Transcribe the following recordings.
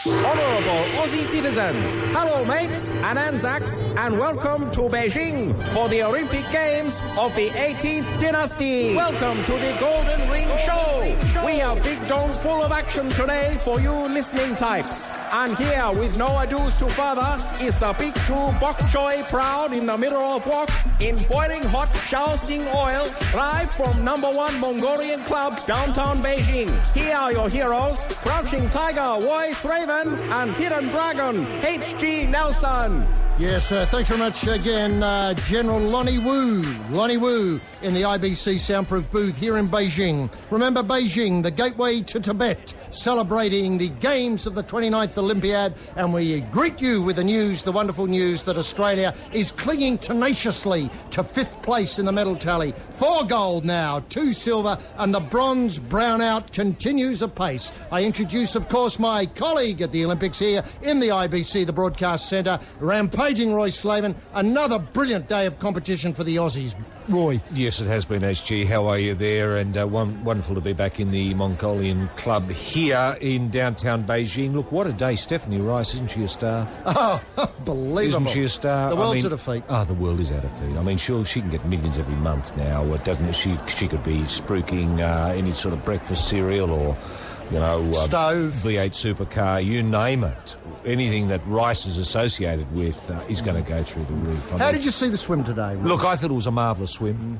Honourable Aussie citizens, hello mates and Anzacs, and welcome to Beijing for the Olympic Games of the 18th dynasty. Welcome to the Golden Ring Show. We have big domes full of action today for you listening types. And here, with no ados to further, is the big two bok choy proud in the middle of wok in boiling hot Shaoxing oil, live from #1 Mongolian club downtown Beijing. Here are your heroes, Crouching Tiger, Voice Raven, and Hidden Dragon, H.G. Nelson. Yes, thanks very much again, General Lonnie Wu. Lonnie Wu in the IBC soundproof booth here in Beijing. Remember Beijing, the gateway to Tibet, celebrating the Games of the 29th Olympiad, and we greet you with the news, the wonderful news that Australia is clinging tenaciously to 5th place in the medal tally. 4 gold now, 2 silver, and the bronze brownout continues apace. I introduce, of course, my colleague at the Olympics here in the IBC, the Broadcast Centre, Rampaging Roy Slaven. Another brilliant day of competition for the Aussies. Roy. Yes, it has been, HG. How are you there? And wonderful to be back in the Mongolian club here in downtown Beijing. Look, what a day. Stephanie Rice, isn't she a star? Oh, unbelievable. Isn't she a star? The world's at her feet. Oh, the world is at her feet. I mean, she can get millions every month now. Doesn't she? She could be spruiking any sort of breakfast cereal or, you know... stove. V8 supercar, you name it. Anything that Rice is associated with is going to go through the roof. How did you see the swim today, Roy? Look, I thought it was a marvellous swim.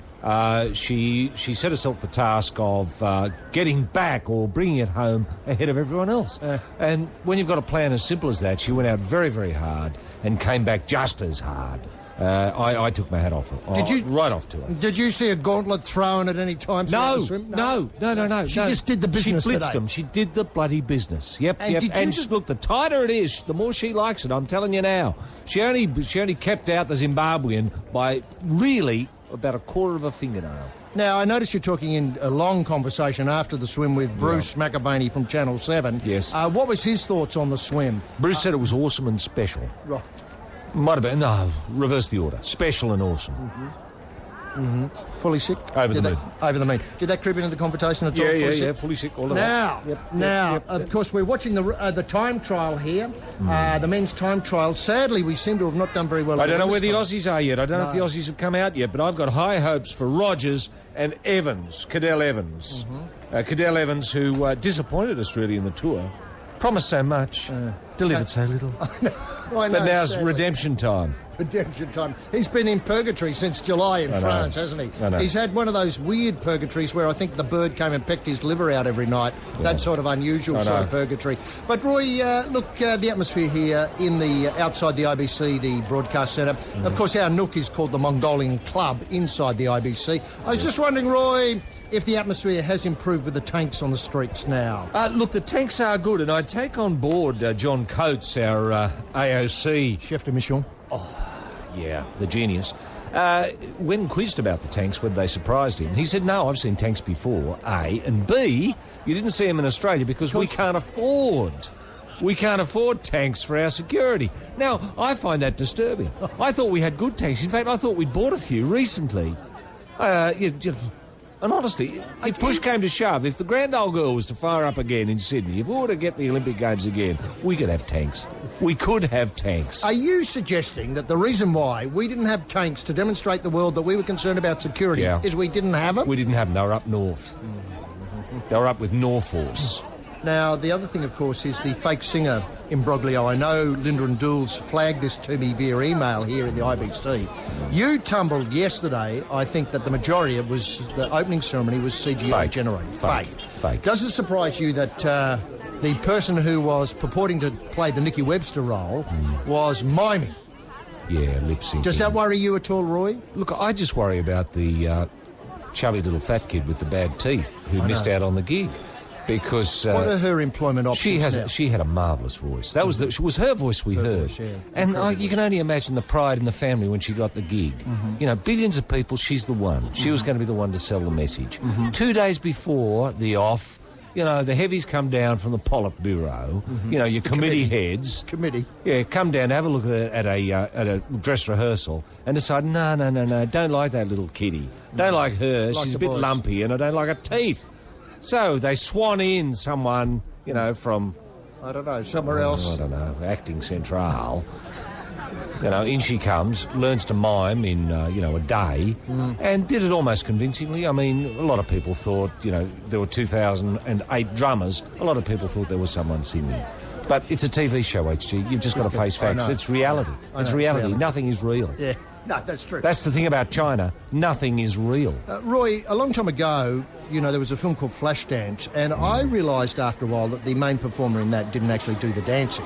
She set herself the task of getting back or bringing it home ahead of everyone else. And when you've got a plan as simple as that, she went out very, very hard and came back just as hard. I took my hat off her. Right off to her. Did you see a gauntlet thrown at any time? No. She just did the business. She blitzed today. them. She did the bloody business. Yep. And look, the tighter it is, the more she likes it. I'm telling you now. She only kept out the Zimbabwean by really about a quarter of a fingernail. Now, I noticed you're talking in a long conversation after the swim with Bruce McAvaney from Channel 7. Yes. What was his thoughts on the swim? Bruce said it was awesome and special. Right. Might have been. No, reverse the order. Special and awesome. Fully sick? Over the moon. Over the moon. Did that creep into the conversation at all? Yeah, fully sick, all of that. Now, of course, we're watching the time trial here, the men's time trial. Sadly, we seem to have not done very well. I don't know where the Aussies are yet. I don't know if the Aussies have come out yet, but I've got high hopes for Rogers and Evans, Cadell Evans. Cadell Evans, who disappointed us really in the tour. Promised so much, delivered so little. I know, but now's sadly. redemption time. Redemption time. He's been in purgatory since July in France, hasn't he? I know. He's had one of those weird purgatories where I think the bird came and pecked his liver out every night. Yeah. That sort of unusual sort of purgatory. But Roy, look, the atmosphere here in the outside the IBC, the Broadcast Centre. Of course, our nook is called the Mongolian Club inside the IBC. I was just wondering, Roy, if the atmosphere has improved with the tanks on the streets now. Look, the tanks are good, and I take on board John Coates, our AOC. Chef de mission. Yeah, the genius. When quizzed about the tanks, whether they surprised him, he said, no, I've seen tanks before, A, and B, you didn't see them in Australia because we can't afford. We can't afford tanks for our security. Now, I find that disturbing. I thought we had good tanks. In fact, I thought we'd bought a few recently. And honestly, if push came to shove, if the grand old girl was to fire up again in Sydney, if we were to get the Olympic Games again, we could have tanks. We could have tanks. Are you suggesting that the reason why we didn't have tanks to demonstrate the world that we were concerned about security is we didn't have them? We didn't have them. They were up north. They were up with Norforce. Now, the other thing, of course, is the fake singer imbroglio. I know Linda and Dools flagged this to me via email here in the IBC. You tumbled yesterday, I think, that the majority of the opening ceremony was CGI generated. Fake. Does it surprise you that the person who was purporting to play the Nicky Webster role was miming? Yeah, lip syncing. Does that worry you at all, Roy? Look, I just worry about the chubby little fat kid with the bad teeth who missed out on the gig. Because what are her employment options? She had a marvellous voice. That was her voice we heard. Voice, yeah. And you can only imagine the pride in the family when she got the gig. You know, billions of people, she's the one. She was going to be the one to sell the message. 2 days before the off, you know, the heavies come down from the Politburo. You know, your committee heads. Yeah, come down, have a look at a dress rehearsal and decide, no, don't like that little kiddie. Don't like her. She's a bit lumpy and I don't like her teeth. So they swan in someone, you know, from I don't know, somewhere else. I don't know, acting central. You know, in she comes, learns to mime in, a day, and did it almost convincingly. I mean, a lot of people thought, there were 2008 drummers. A lot of people thought there was someone singing. But it's a TV show, HG. You've just got to face facts. It's reality. It's reality. Nothing is real. Yeah, no, that's true. That's the thing about China. Nothing is real. Roy, a long time ago, there was a film called Flashdance, and I realised after a while that the main performer in that didn't actually do the dancing,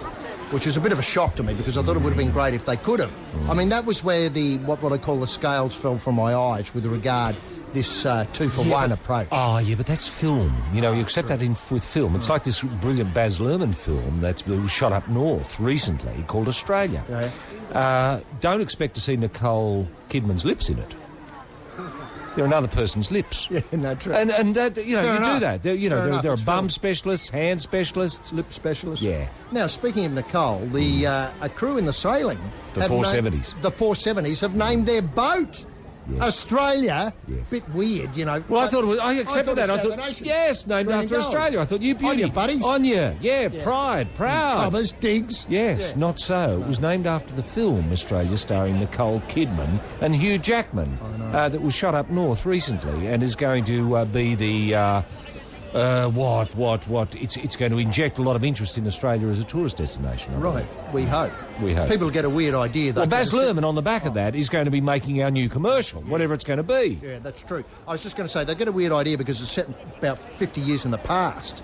which is a bit of a shock to me because I thought it would have been great if they could have. I mean, that was where what I call the scales fell from my eyes with regard this two-for-one approach. Oh, yeah, but that's film. You accept that with film. It's like this brilliant Baz Luhrmann film that was shot up north recently called Australia. Yeah. Don't expect to see Nicole Kidman's lips in it. They're another person's lips. Yeah, no, true. And that, you enough. do that. There are bum specialists, hand specialists. Lip specialists. Yeah. Now, speaking of Nicole, a crew in the sailing... The 470s. The 470s have named their boat... Yes. Australia, yes. Bit weird, Well, I thought it was. I accepted that. I thought, yes, named after Australia. I thought, you beauty, on your buddies, on you, pride, proud, Covers, digs. Yes, not so. It was named after the film Australia, starring Nicole Kidman and Hugh Jackman, that was shot up north recently, and is going to be the. It's going to inject a lot of interest in Australia as a tourist destination. Right, we hope. People get a weird idea. Well, Baz Luhrmann on the back of that is going to be making our new commercial, whatever it's going to be. Yeah, that's true. I was just going to say, they get a weird idea because it's set about 50 years in the past.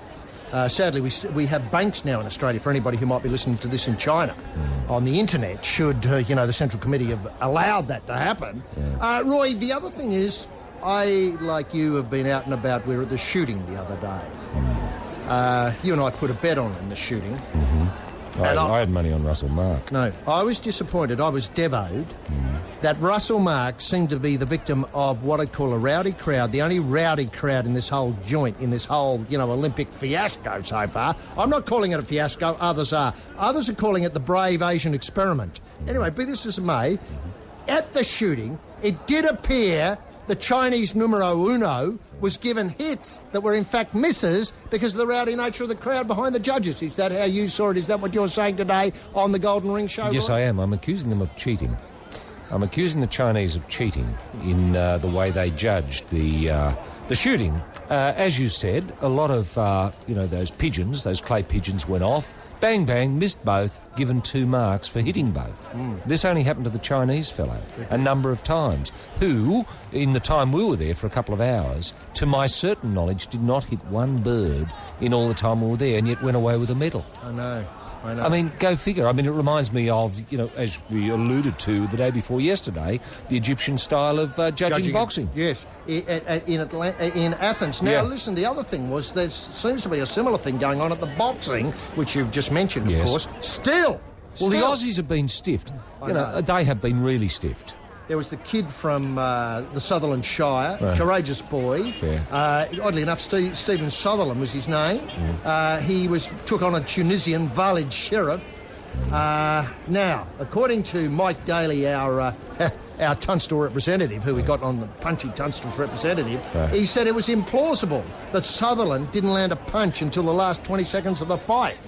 Sadly, we have banks now in Australia for anybody who might be listening to this in China on the internet, should, the Central Committee have allowed that to happen. Yeah. Roy, the other thing is, I, like you, have been out and about. We were at the shooting the other day. You and I put a bet on in the shooting. Mm-hmm. I had money on Russell Mark. No, I was disappointed. I was devoed that Russell Mark seemed to be the victim of what I'd call a rowdy crowd, the only rowdy crowd in this whole joint, in this whole, Olympic fiasco so far. I'm not calling it a fiasco, others are. Others are calling it the brave Asian experiment. Anyway, be this as it may, at the shooting, it did appear the Chinese numero uno was given hits that were in fact misses because of the rowdy nature of the crowd behind the judges. Is that how you saw it? Is that what you're saying today on the Golden Ring show? Yes, Roy? I am. I'm accusing them of cheating. I'm accusing the Chinese of cheating in the way they judged the shooting. As you said, a lot of, those pigeons, those clay pigeons went off. Bang, bang, missed both, given 2 marks for hitting both. This only happened to the Chinese fellow a number of times, who, in the time we were there for a couple of hours, to my certain knowledge, did not hit one bird in all the time we were there, and yet went away with a medal. I know. I mean, go figure. I mean, it reminds me of, as we alluded to the day before yesterday, the Egyptian style of judging boxing. Yes, in Athens. Now, listen, the other thing was there seems to be a similar thing going on at the boxing, which you've just mentioned, of course. Still. Well, the Aussies have been stiffed. They have been really stiffed. There was the kid from the Sutherland Shire, courageous boy. Oddly enough, Stephen Sutherland was his name. He took on a Tunisian Valid Sheriff. Now, according to Mike Daly, our Tunstall representative, who we got on the punchy Tunstall's representative, he said it was implausible that Sutherland didn't land a punch until the last 20 seconds of the fight.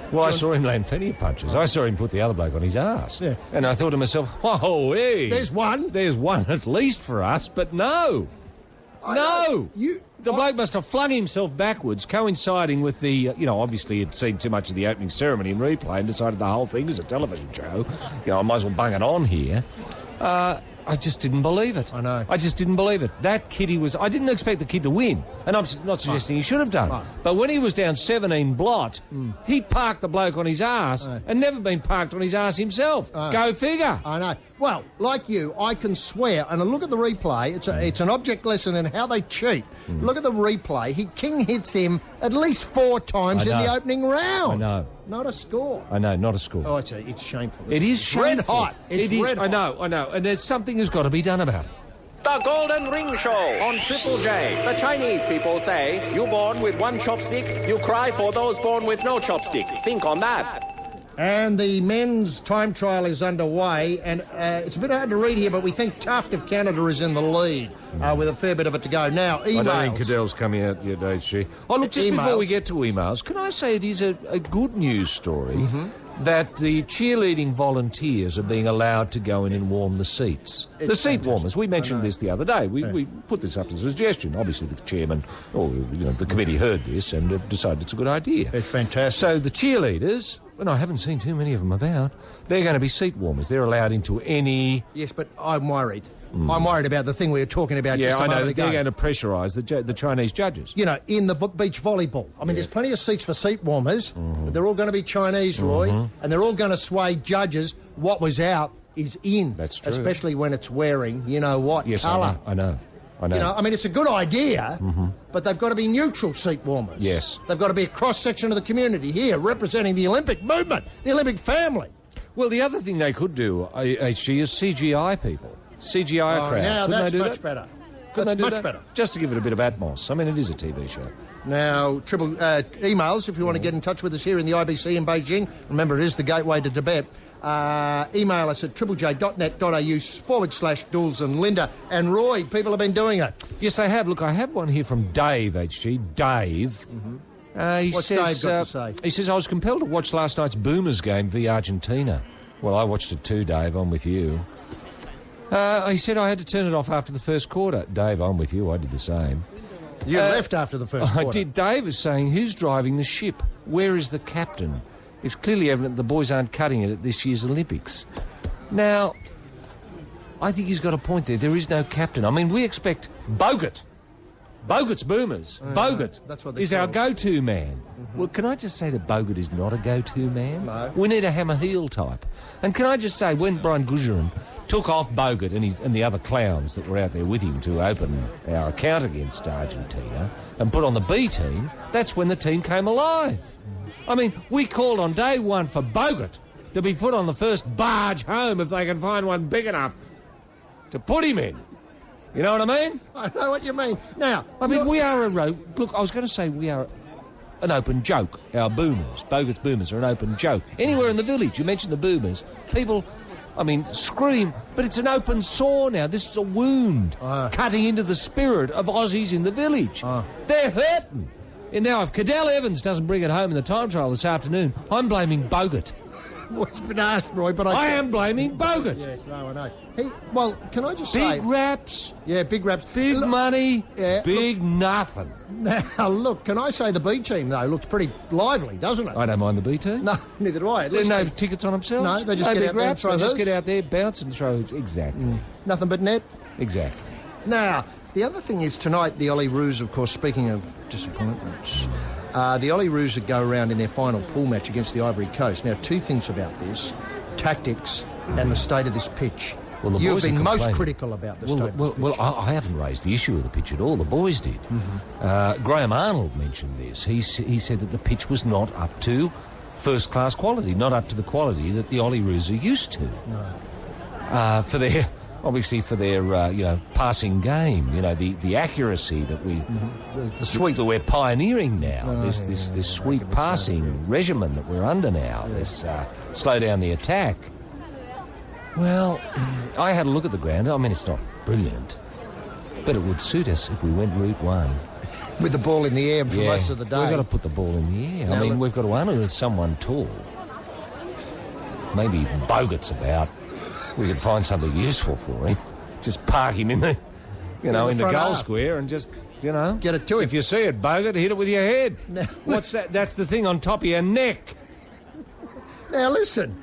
Well, I saw him land plenty of punches. I saw him put the other bloke on his arse. Yeah. And I thought to myself, whoa, hey. There's one. There's one at least for us, but no. The bloke must have flung himself backwards, coinciding with the, obviously he'd seen too much of the opening ceremony in replay and decided the whole thing is a television show. I might as well bung it on here. I just didn't believe it. I know. I just didn't believe it. That kid, I didn't expect the kid to win. And I'm not suggesting he should have done. But when he was down 17 blot, he parked the bloke on his arse and never been parked on his arse himself. Go figure. I know. Well, like you, I can swear, and I look at the replay, it's an object lesson in how they cheat. Look at the replay. King hits him at least 4 times in the opening round. I know. Not a score. I know, not a score. Oh, it's shameful. It is shameful. Red hot. It's red hot. I know. And there's something has got to be done about it. The Golden Ring Show on Triple J. The Chinese people say, you born with one chopstick, you cry for those born with no chopstick. Think on that. And the men's time trial is underway, and it's a bit hard to read here, but we think Taft of Canada is in the lead with a fair bit of it to go. Now, emails. I don't think Cadell's coming out yet, HG. Oh, look, just before we get to emails, can I say it is a good news story that the cheerleading volunteers are being allowed to go in and warm the seats. The seat warmers. We mentioned this the other day. We put this up as a suggestion. Obviously, the chairman or the committee heard this and have decided it's a good idea. It's fantastic. So the cheerleaders, and I haven't seen too many of them about, they're going to be seat warmers. They're allowed into any... Yes, but I'm worried. I'm worried about the thing we were talking about just a moment ago. They're going to pressurise the Chinese judges. You know, in the beach volleyball. I mean, there's plenty of seats for seat warmers, but they're all going to be Chinese, Roy, and they're all going to sway judges. What was out is in. That's true. Especially when it's wearing, you know what, yes, colour. I know. You know, I mean, it's a good idea, but they've got to be neutral seat warmers. Yes. They've got to be a cross-section of the community here, representing the Olympic movement, the Olympic family. Well, the other thing they could do, HG, is CGI people. CGI crowd. Now, Couldn't that's they do much that? better. Couldn't That's they do much that? better. Just to give it a bit of atmos. I mean, it is a TV show. Now, emails, if you want to get in touch with us here in the IBC in Beijing. Remember, it is the gateway to Tibet. Email us at triplej.net.au/Duels and Linda. And Roy, people have been doing it. Yes, they have. Look, I have one here from Dave, HG. Dave. What's Dave got to say? He says, I was compelled to watch last night's Boomers game v Argentina. Well, I watched it too, Dave. I'm with you. He said I had to turn it off after the first quarter. Dave, I'm with you. I did the same. You left after the first quarter. I did. Dave is saying, who's driving the ship? Where is the captain? It's clearly evident the boys aren't cutting it at this year's Olympics. Now, I think he's got a point there. There is no captain. I mean, we expect Bogut. Bogut's Boomers. Bogut that's what they is call our it. go-to man. Well, can I just say that Bogut is not a go-to man? No. We need a hammer-heel type. And can I just say, when Brian Gujaran took off Bogut and the other clowns that were out there with him to open our account against Argentina and put on the B team, that's when the team came alive. I mean, we called on day one for Bogut to be put on the first barge home if they can find one big enough to put him in. You know what I mean? I know what you mean. Now, I mean, we are look, I was going to say we are an open joke. Our Boomers, Bogut's Boomers, are an open joke. Anywhere in the village, you mention the Boomers, people, I mean, scream, but it's an open sore now. This is a wound cutting into the spirit of Aussies in the village. They're hurting. And now, if Cadell Evans doesn't bring it home in the time trial this afternoon, I'm blaming Bogut. Well, you've been asked, Roy, but I am blaming Bogut. Yes, no, I know. Well, can I just Big say... raps. Yeah, big raps. Big money. Yeah, big nothing. Now, look, can I say the B team, though, looks pretty lively, doesn't it? I don't mind the B team. No, neither do I. At There's least no tickets on themselves. No, they just no get big out there and raps. throw They just hoops. get out there, bounce and throw. Exactly. Nothing but net. Exactly. Now, the other thing is tonight, the Olyroos, of course, speaking of disappointments, the Olyroos would go around in their final pool match against the Ivory Coast. Now, two things about this, tactics and the state of this pitch. Well, the You've boys are been most complaining. critical about the state of this pitch. Well, I haven't raised the issue of the pitch at all. The boys did. Graham Arnold mentioned this. He said that the pitch was not up to first-class quality, not up to the quality that the Olyroos are used to. No. For their passing game, the accuracy that The sweep. that we're pioneering now. This sweep passing regimen that we're under now. This slow down the attack. Well, I had a look at the ground. I mean, it's not brilliant, but it would suit us if we went route one. With the ball in the air for most of the day. We've got to put the ball in the air. Now, I mean, we've got to unearth someone tall. Maybe Bogut's about. We could find something useful for him. Just park him in the in the front goal half. square and just, Get it to him. If you see it, Bogut, hit it with your head. Now, What's that? That's the thing on top of your neck. Now, listen,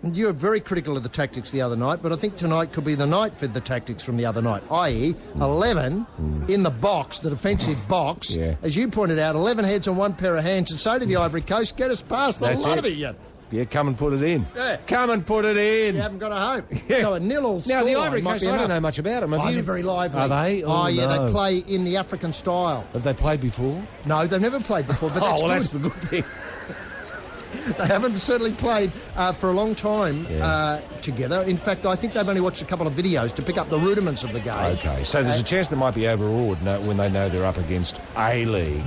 you were very critical of the tactics the other night, but I think tonight could be the night for the tactics from the other night, i.e. 11 in the box, the defensive box. Yeah. As you pointed out, 11 heads on one pair of hands, and so did the Ivory Coast. Get us past the That's lot it. of it yet. Yeah, come and put it in. Yeah. Come and put it in. You haven't got a hope. Yeah. So a nil-all Now, the scoreline Ivory might Coast, be I don't enough. know much about them. Have you? They're very lively. Are they? Oh, yeah, no. they play in the African style. Have they played before? No, they've never played before, but that's well, good. that's the good thing. They haven't certainly played for a long time together. In fact, I think they've only watched a couple of videos to pick up the rudiments of the game. Okay, so there's a chance they might be overawed when they know they're up against A-League.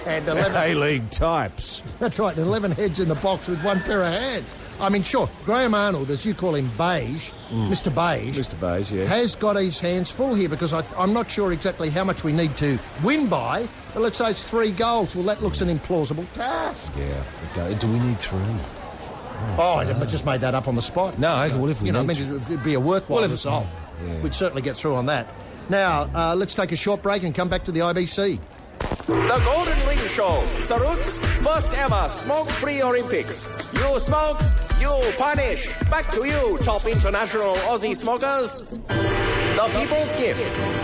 And 11 A-League types. That's right, 11 heads in the box with one pair of hands. I mean, sure, Graham Arnold, as you call him, Beige, Mr. Beige. Mr. Beige, yeah. Has got his hands full here because I'm not sure exactly how much we need to win by, but let's say it's 3 goals. Well, that looks an implausible task. Yeah. Do we need 3? I just made that up on the spot. No, well, if we need... it'd be a worthwhile result. Yeah. We'd certainly get through on that. Now, let's take a short break and come back to the IBC. The Golden Ring Show, Sarut's first ever smoke-free Olympics. You smoke, you punish. Back to you, top international Aussie smokers. The People's Gift.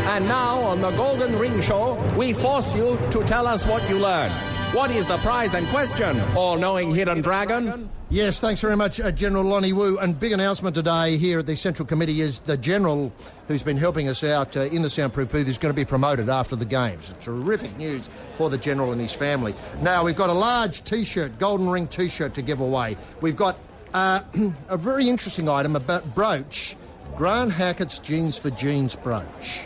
And now on the Golden Ring Show, we force you to tell us what you learned. What is the prize and question, all-knowing hidden dragon? Yes, thanks very much, General Lonnie Wu. And big announcement today here at the Central Committee is the General who's been helping us out in the soundproof booth is going to be promoted after the Games. It's terrific news for the General and his family. Now, we've got a large T-shirt, Golden Ring T-shirt to give away. We've got a very interesting item about brooch, Grant Hackett's Jeans for Jeans brooch.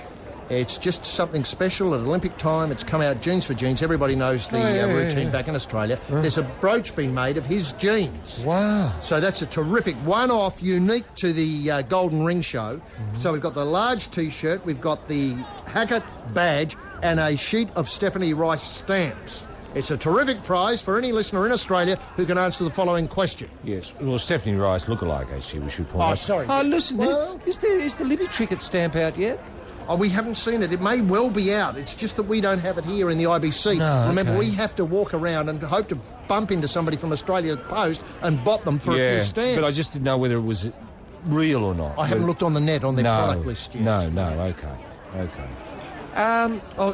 It's just something special at Olympic time. It's come out, Jeans for Jeans. Everybody knows the routine back in Australia. There's a brooch being made of his jeans. Wow. So that's a terrific one-off, unique to the Golden Ring Show. So we've got the large T-shirt, we've got the Hackett badge, and a sheet of Stephanie Rice stamps. It's a terrific prize for any listener in Australia who can answer the following question. Yes. Well, Stephanie Rice look-alike, actually, we should point out. Oh, sorry. Oh, listen, Well- is the Libby Trickett stamp out yet? Oh, we haven't seen it. It may well be out. It's just that we don't have it here in the IBC. No, Remember, okay. we have to walk around and hope to bump into somebody from Australia Post and bot them for a few stamps. But I just didn't know whether it was real or not. I haven't looked on the net on their product list yet. No, okay.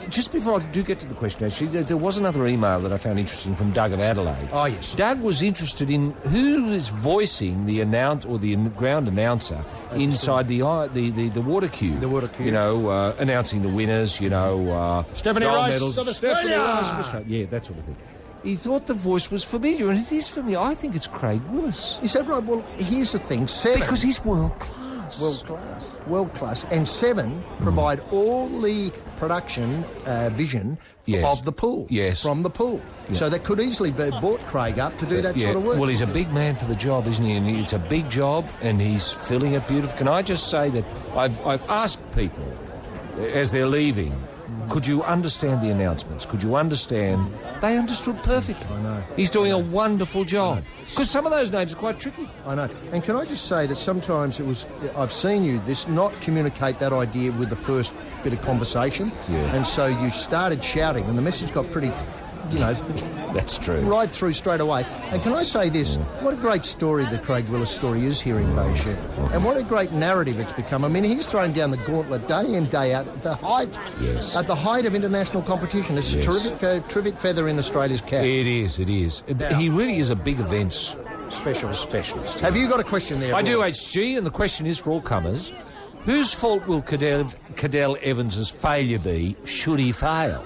Just before I do get to the question, actually, there was another email that I found interesting from Doug of Adelaide. Oh, yes. Doug was interested in who is voicing the ground announcer inside the water queue. The water queue. You know, announcing the winners, Stephanie gold Rice medals. of Australia. Stephanie Rice of Australia. Yeah, that sort of thing. He thought the voice was familiar, and it is familiar. I think it's Craig Willis. Is that right? Well, here's the thing. Seven. Because he's world-class. World-class. And Seven provide all the production vision of the pool. Yes. From the pool. Yeah. So that could easily be brought Craig up to do that sort of work. Well, he's a big man for the job, isn't he? And it's a big job, and he's filling it beautifully. Can I just say that I've asked people as they're leaving, could you understand the announcements? Could you understand? They understood perfectly. I know. He's doing a wonderful job. Because some of those names are quite tricky. I know. And can I just say that sometimes I've seen you not communicate that idea with the first bit of conversation. Yeah. And so you started shouting and the message got pretty, That's true. right through straight away. And can I say this? What a great story the Craig Willis story is here in Beijing. And what a great narrative it's become. I mean, he's throwing down the gauntlet day in, day out at the height of international competition. It's a terrific feather in Australia's cap. It is. Now- He really is a big events Specialist. Have you got a question there? I do, Roy? HG, and the question is for all comers. Whose fault will Cadell Evans's failure be should he fail?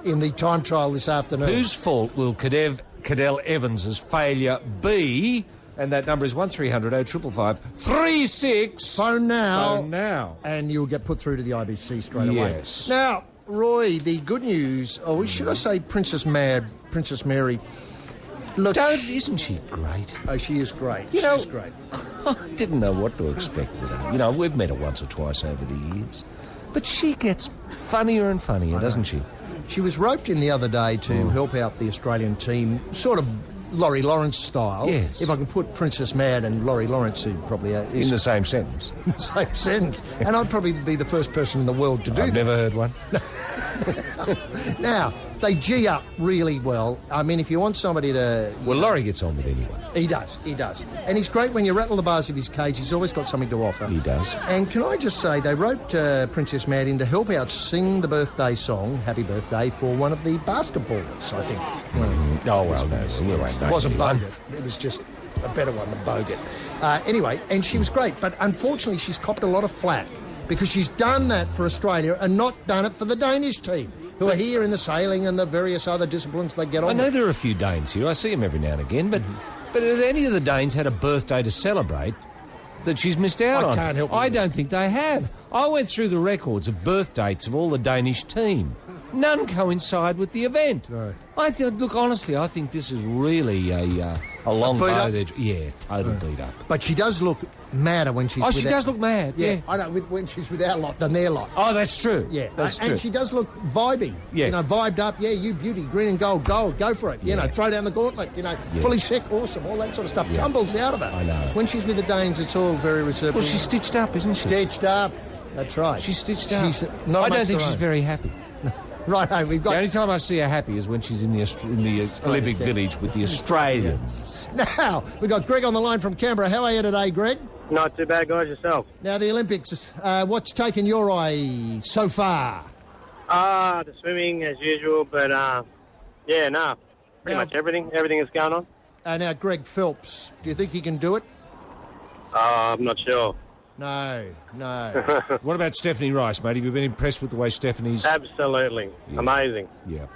In the time trial this afternoon. Whose fault will Cadell Evans's failure be? And that number is 1300 0555 36. Phone now. Phone now. And you'll get put through to the IBC straight away. Yes. Now, Roy, the good news, should I say Princess Mary? Look, Isn't she great? oh, she is great. She's great. I didn't know what to expect with her. We've met her once or twice over the years. But she gets funnier and funnier, doesn't she? She was roped in the other day to help out the Australian team, sort of Laurie Lawrence style. Yes. If I can put Princess Mad and Laurie Lawrence, who probably is In the same sentence. in the same sentence. And I'd probably be the first person in the world to do I've that. never heard one. Now, they G up really well. I mean, if you want somebody to... Well, Laurie gets on with anyone. He does. And he's great when you rattle the bars of his cage. He's always got something to offer. He does. And can I just say, they roped Princess Mad in to help out sing the birthday song, Happy Birthday, for one of the basketballers, I think. Oh, well, no. It wasn't Bogut. It was just a better one than Bogut. Anyway, and she was great. But unfortunately, she's copped a lot of flack because she's done that for Australia and not done it for the Danish team, who are here in the sailing and the various other disciplines they get on I know with. there are a few Danes here. I see them every now and again. But have any of the Danes had a birthday to celebrate that she's missed out on? Can't help I you. don't think they have. I went through the records of birth dates of all the Danish team. None coincide with the event. No. Look, honestly, I think this is really a long beat bow. up? Yeah, total beat up. But she does look madder when she's Oh, with she does look mad. Yeah. I know, when she's with our lot than their lot. Oh, that's true. Yeah, that's true. And she does look vibey. Yeah. You know, vibed up. Yeah, you beauty, green and gold, go for it. You know, throw down the gauntlet. You know, Yes. fully sick, awesome, all that sort of stuff. Yeah. Tumbles out of it. I know. When she's with the Danes, it's all very reserved. Well, she's stitched up, isn't she? Stitched up. That's right. She's stitched up. She's not I don't amongst think her she's own. very happy. Right, we've The got... only time I see her happy is when she's in the Olympic Village with the Australians. Now, we've got Greg on the line from Canberra. How are you today, Greg? Not too bad, guys, yourself. Now, the Olympics, what's taken your eye so far? The swimming as usual, but pretty much everything is going on. Now, Greg Phelps, do you think he can do it? I'm not sure. No. What about Stephanie Rice, mate? Have you been impressed with the way Stephanie's... Absolutely. Yeah. Amazing. Yep.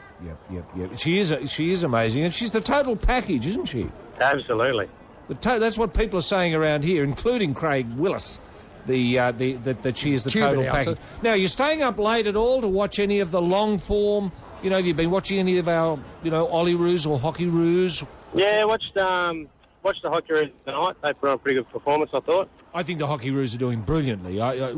She is amazing, and she's the total package, isn't she? Absolutely. That's what people are saying around here, including Craig Willis. That she is the Cuban total announcer. package. Now, you're staying up late at all to watch any of the long form? You know, have you been watching any of our, Olyroos or Hockeyroos? Yeah, watched the Hockeyroos tonight. They put on a pretty good performance, I thought. I think the Hockeyroos are doing brilliantly. I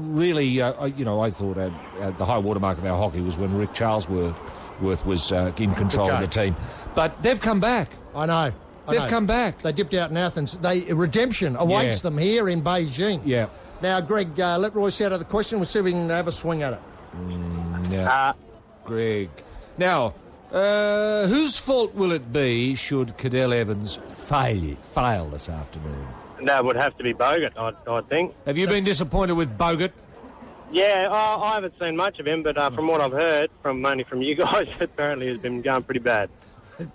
thought the high watermark of our hockey was when Rick Charlesworth was in control of the team. But they've come back. I know. They've come back. They dipped out in Athens. Redemption awaits them here in Beijing. Yeah. Now, Greg, let Royce out of the question. We'll see if we can have a swing at it. Greg. Now, whose fault will it be should Cadell Evans fail this afternoon? That would have to be Bogut, I think. Have you been disappointed with Bogut? Yeah, I haven't seen much of him, but from what I've heard, mainly from you guys, apparently has been going pretty bad.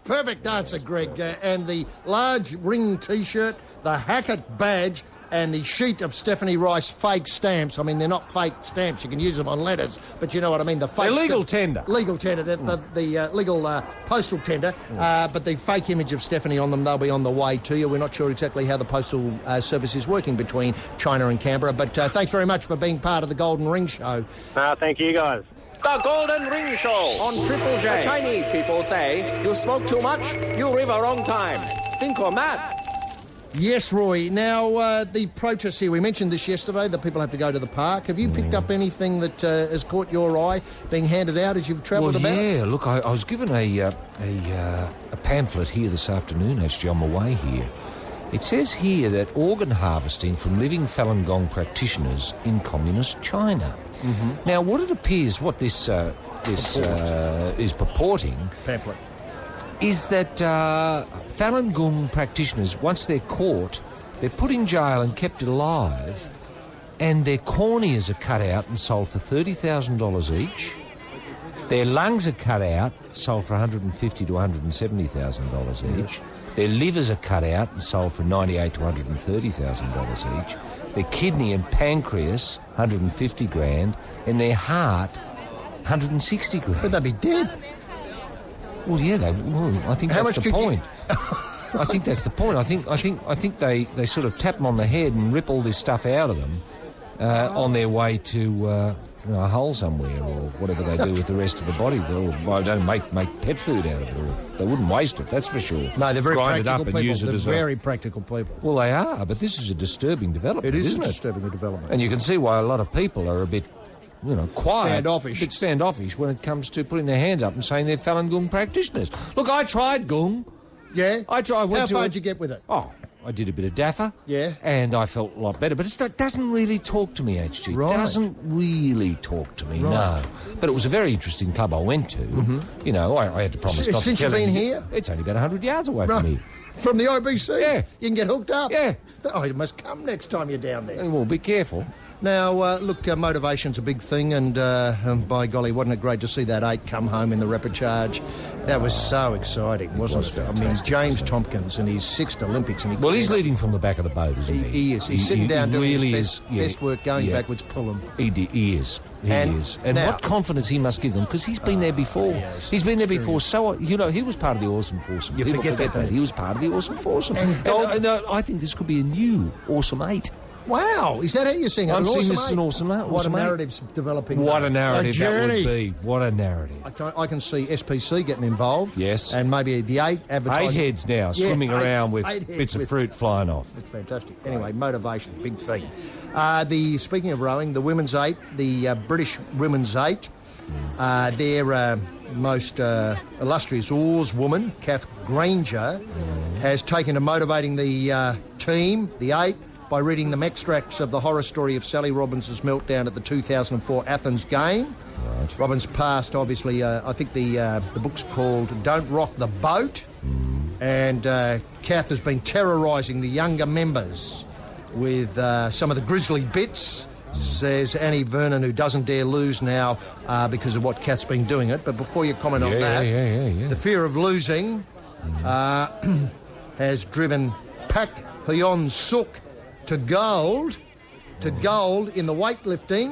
Perfect answer, Greg. And the large ring T-shirt, the Hackett badge, and the sheet of Stephanie Rice fake stamps. I mean, they're not fake stamps. You can use them on letters, but you know what I mean. The fake. They're legal tender. Legal tender. The legal postal tender. But the fake image of Stephanie on them, they'll be on the way to you. We're not sure exactly how the postal service is working between China and Canberra. But thanks very much for being part of the Golden Ring Show. Thank you, guys. The Golden Ring Show on Triple J. The Chinese people say, you smoke too much, you live a wrong time. Think on that. Yes, Roy. Now, the protests here, we mentioned this yesterday, that people have to go to the park. Have you picked up anything that has caught your eye being handed out as you've travelled about? Yeah, look, I was given a pamphlet here this afternoon, actually, on my way here. It says here that organ harvesting from living Falun Gong practitioners in communist China. Mm-hmm. Now, what it appears, what this is purporting... Pamphlet. ...is that Falun Gong practitioners, once they're caught, they're put in jail and kept alive, and their corneas are cut out and sold for $30,000 each. Their lungs are cut out, sold for $150,000 to $170,000 each. Their livers are cut out and sold for $98,000 to $130,000 each. Their kidney and pancreas, $150,000, and their heart, $160,000. But they'd be dead. Well, yeah, I think that's the point. I think that's the point. I think they sort of tap them on the head and rip all this stuff out of them on their way to a hole somewhere or whatever they do with the rest of the body. They don't make pet food out of it. Or they wouldn't waste it, that's for sure. No, they're very Grind practical it up people. and use it They're as very practical people. Well, they are, but this is a disturbing development, isn't it? Disturbing development. And you can see why a lot of people are a bit... quiet. Standoffish. A bit standoffish when it comes to putting their hands up and saying they're Falun Gong practitioners. Look, I tried Gong. Yeah? I tried. How far did you get with it? Oh, I did a bit of DAFA. Yeah. And I felt a lot better. But it doesn't really talk to me, HG. Right. It doesn't really talk to me, Right. no. But it was a very interesting club I went to. Mm-hmm. I had to promise not to Since tell you've been him. here? It's only about 100 yards away from here. From the IBC? Yeah. You can get hooked up? Yeah. Oh, you must come next time you're down there. Well, be careful. Now, look, motivation's a big thing, and by golly, wasn't it great to see that 8 come home in the repechage? That was so exciting, wasn't it? I mean, James Tompkins in his 6th Olympics. And he's leading from the back of the boat, isn't he? He is. He's sitting down doing really his best work, going backwards, pulling. He is. He is. And now, what confidence he must give them, because he's been there before. He's been there before. So, he was part of the awesome foursome. You forget that. He was part of the awesome foursome. And I think this could be a new awesome 8. Wow, is that how you're seeing it? I'm seeing Awesome, this as an awesome mate. What Awesome, a mate. narrative's developing. What a narrative that journey. would be. What a narrative. I can see SPC getting involved. Yes. And maybe the 8 advertising. 8 heads now, swimming around with bits of fruit flying off. It's fantastic. Anyway, motivation, big thing. Speaking of rowing, the women's 8, the British women's 8, their most illustrious oarswoman, Kath Granger, has taken to motivating the team, the 8, by reading them extracts of the horror story of Sally Robbins' meltdown at the 2004 Athens game. Right. Robbins passed, obviously, I think the book's called Don't Rock the Boat, and Kath has been terrorising the younger members with some of the grisly bits, says Annie Vernon, who doesn't dare lose now because of what Kath's been doing it. But before you comment on that, the fear of losing has driven Pak Hyun-suk to gold in the weightlifting.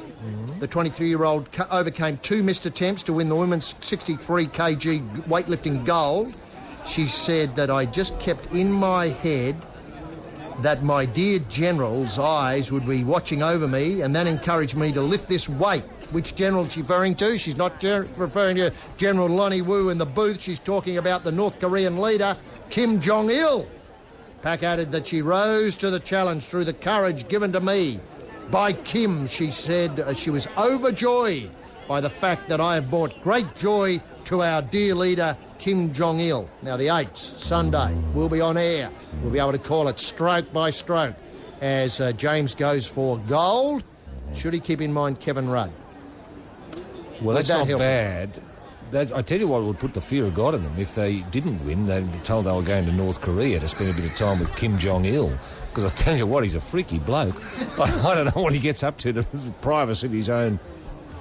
The 23-year-old overcame 2 missed attempts to win the women's 63 kg weightlifting gold. She said that I just kept in my head that my dear general's eyes would be watching over me, and that encouraged me to lift this weight. Which general is she referring to? She's not referring to General Lonnie Wu in the booth. She's talking about the North Korean leader, Kim Jong Il. Pak added that she rose to the challenge through the courage given to me by Kim. She said she was overjoyed by the fact that I have brought great joy to our dear leader, Kim Jong Il. Now, the 8th, Sunday, we'll be on air. We'll be able to call it stroke by stroke as James goes for gold. Should he keep in mind Kevin Rudd? Well, that's not bad. I tell you what would put the fear of God in them. If they didn't win, they'd be told they were going to North Korea to spend a bit of time with Kim Jong Il. Because I tell you what, he's a freaky bloke. I don't know what he gets up to, the privacy of his own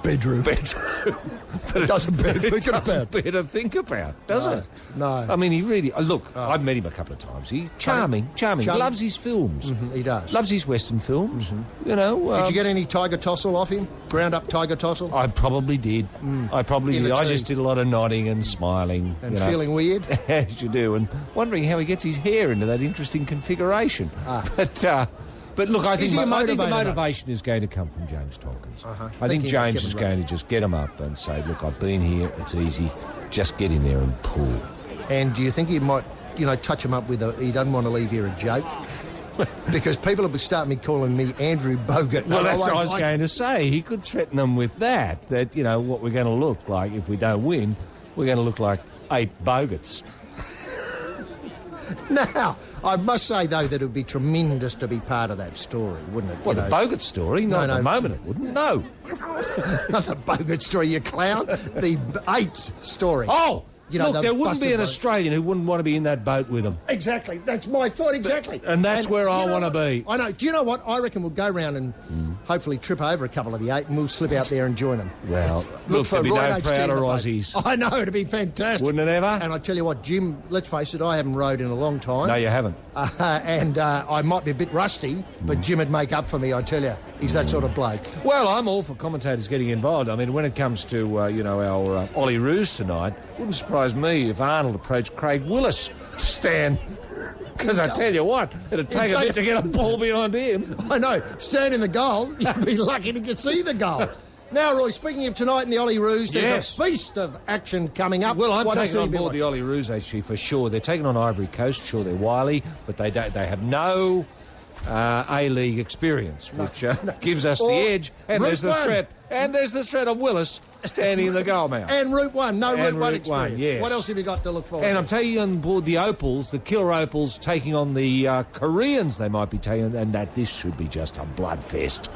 bedroom. But it doesn't bear to think about, does it? No. I mean, he really... Look, I've met him a couple of times. He's charming. Loves his films. He does. Loves his Western films. You know... Did you get any tiger tossle off him? Ground-up tiger tossle? I probably did. I just did a lot of nodding and smiling. And feeling weird? As you do. And wondering how he gets his hair into that interesting configuration. But look, I think the motivation is going to come from James Tompkins. I think James is going to just get him up and say, look, I've been here, it's easy, just get in there and pull. And do you think he might, touch him up with he doesn't want to leave here a joke? Because people will start calling me Andrew Bogut. Well, that's what I was going to say. He could threaten them with that, what we're going to look like if we don't win, we're going to look like 8 Boguts. Now, I must say, though, that it would be tremendous to be part of that story, wouldn't it? What, the Bogut story? No, at the moment it wouldn't. No. Not the Bogut story, you clown. The 8's story. Oh! Look, there wouldn't be an Australian who wouldn't want to be in that boat with them. Exactly. That's my thought, exactly. And that's where I want to be. I know. Do you know what? I reckon we'll go round and hopefully trip over a couple of the 8 and we'll slip out there and join them. Well, look there'd be no prouder Aussies. I know, it'd be fantastic. Wouldn't it ever? And I tell you what, Jim, let's face it, I haven't rowed in a long time. No, you haven't. And I might be a bit rusty, but Jim would make up for me, I tell you. He's that sort of bloke. Well, I'm all for commentators getting involved. I mean, when it comes to, our Olyroos tonight, wouldn't surprise me if Arnold approached Craig Willis to stand. Because I tell you what, it'd take a bit to get a ball behind him. I know. Stand in the goal, you'd be lucky to see the goal. Now, Roy, speaking of tonight in the Olyroos, there's a feast of action coming up. Well, I'm taking on board the Olyroos, actually, for sure. They're taking on Ivory Coast. Sure, they're wily, but they have no A-League experience, which gives us the edge. And there's the threat. And there's the threat of Willis standing in the goal mouth. And Route 1, Route 1 experience. Yes. What else have you got to look forward to? And I'm taking on board the Opals, the Killer Opals, taking on the Koreans they might be taking, and this should be just a bloodfest.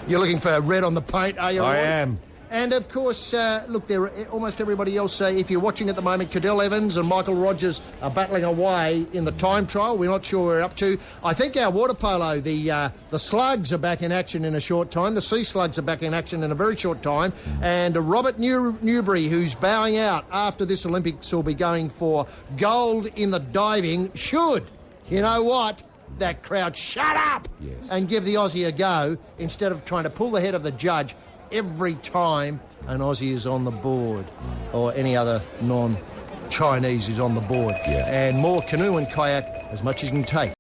You're looking for red on the paint, are you? I am. And, of course, look, there almost everybody else, if you're watching at the moment, Cadell Evans and Michael Rogers are battling away in the time trial. We're not sure where we're up to. I think our water polo, the Slugs are back in action in a short time. The Sea Slugs are back in action in a very short time. And Robert Newbury, who's bowing out after this Olympics, will be going for gold in the diving. Should, you know what, that crowd shut up and give the Aussie a go instead of trying to pull the head of the judge every time an Aussie is on the board or any other non-Chinese is on the board. And more canoe and kayak as much as you can take.